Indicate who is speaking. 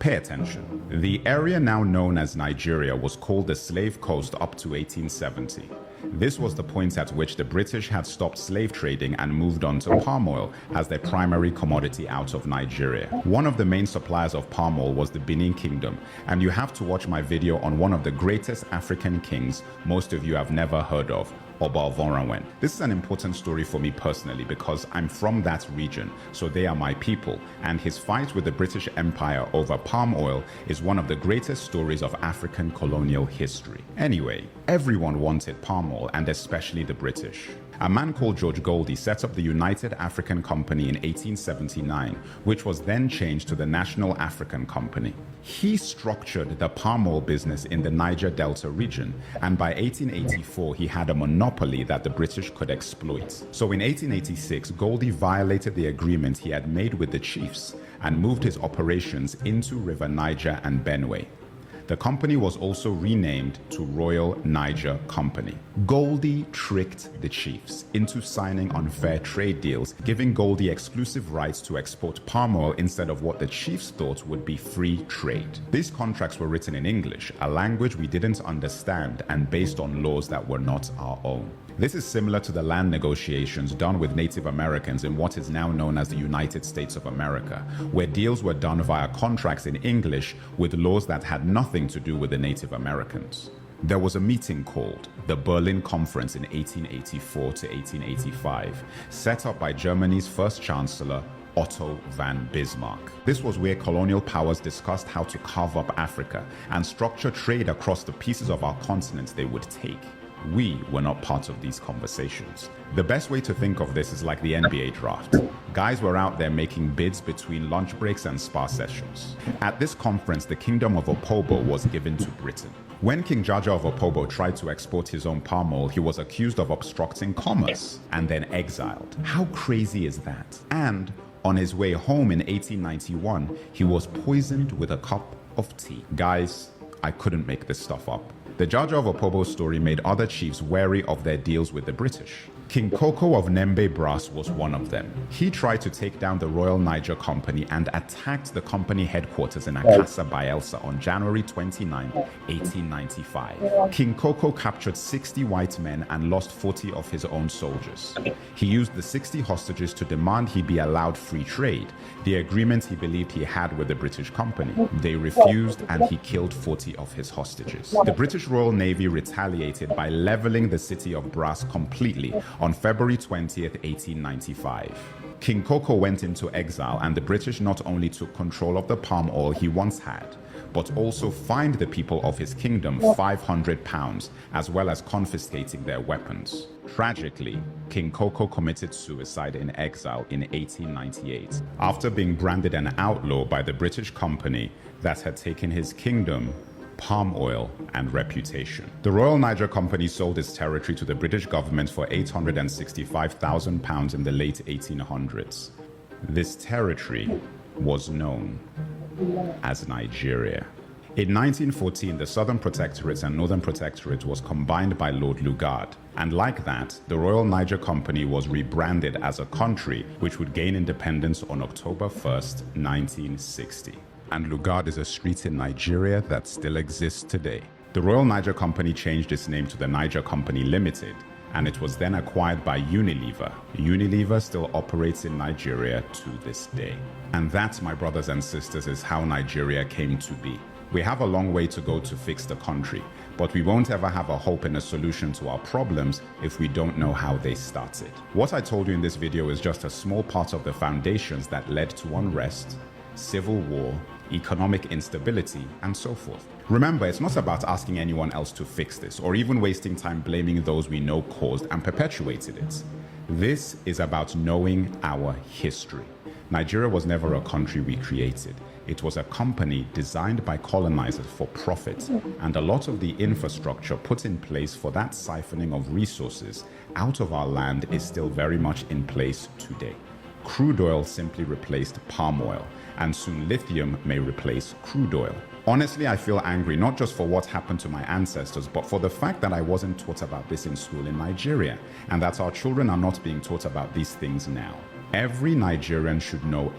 Speaker 1: Pay attention. The area now known as Nigeria was called the Slave Coast up to 1870. This was the point at which the British had stopped slave trading and moved on to palm oil as their primary commodity out of Nigeria. One of the main suppliers of palm oil was the Benin Kingdom, and you have to watch my video on one of the greatest African kings most of you have never heard of, Oba Ovonramwen. This is an important story for me personally because I'm from that region, so they are my people, and his fight with the British Empire over palm oil is one of the greatest stories of African colonial history. Anyway, everyone wanted palm oil, and especially the British. A man called George Goldie set up the United African Company in 1879, which was then changed to the National African Company. He structured the palm oil business in the Niger Delta region, and by 1884 he had a monopoly that the British could exploit. So in 1886, Goldie violated the agreement he had made with the chiefs and moved his operations into River Niger and Benue. The company was also renamed to Royal Niger Company. Goldie tricked the chiefs into signing unfair trade deals, giving Goldie exclusive rights to export palm oil instead of what the chiefs thought would be free trade. These contracts were written in English, a language we didn't understand, and based on laws that were not our own. This is similar to the land negotiations done with Native Americans in what is now known as the United States of America, where deals were done via contracts in English with laws that had nothing to do with the Native Americans. There was a meeting called the Berlin Conference in 1884 to 1885, set up by Germany's first Chancellor, Otto von Bismarck. This was where colonial powers discussed how to carve up Africa and structure trade across the pieces of our continent they would take. We were not part of these conversations. The best way to think of this is like the NBA draft. Guys were out there making bids between lunch breaks and spa sessions. At this conference, the kingdom of Opobo was given to Britain. When King Jaja of Opobo tried to export his own palm oil, he was accused of obstructing commerce and then exiled. How crazy is that? And on his way home in 1891, he was poisoned with a cup of tea. Guys, I couldn't make this stuff up. The Jaja of Opobo story made other chiefs wary of their deals with the British. King Koko of Nembe Brass was one of them. He tried to take down the Royal Niger Company and attacked the company headquarters in Akassa Bayelsa on January 29, 1895. King Koko captured 60 white men and lost 40 of his own soldiers. He used the 60 hostages to demand he be allowed free trade, the agreement he believed he had with the British company. They refused and he killed 40 of his hostages. The British Royal Navy retaliated by leveling the city of Brass completely on February 20th, 1895. King Koko went into exile, and the British not only took control of the palm oil he once had, but also fined the people of his kingdom £500, as well as confiscating their weapons. Tragically, King Koko committed suicide in exile in 1898, after being branded an outlaw by the British company that had taken his kingdom, palm oil, and reputation. The Royal Niger Company sold its territory to the British government for £865,000 in the late 1800s. This territory was known as Nigeria. In 1914, the Southern Protectorate and Northern Protectorate was combined by Lord Lugard, and like that, the Royal Niger Company was rebranded as a country which would gain independence on October 1st, 1960. And Lugard is a street in Nigeria that still exists today. The Royal Niger Company changed its name to the Niger Company Limited, and it was then acquired by Unilever. Unilever still operates in Nigeria to this day. And that, my brothers and sisters, is how Nigeria came to be. We have a long way to go to fix the country, but we won't ever have a hope and a solution to our problems if we don't know how they started. What I told you in this video is just a small part of the foundations that led to unrest, civil war, economic instability, and so forth. Remember, it's not about asking anyone else to fix this, or even wasting time blaming those we know caused and perpetuated it. This is about knowing our history. Nigeria was never a country we created. It was a company designed by colonizers for profit, and a lot of the infrastructure put in place for that siphoning of resources out of our land is still very much in place today. Crude oil simply replaced palm oil, and soon lithium may replace crude oil. Honestly, I feel angry not just for what happened to my ancestors, but for the fact that I wasn't taught about this in school in Nigeria, and that our children are not being taught about these things now. Every Nigerian should know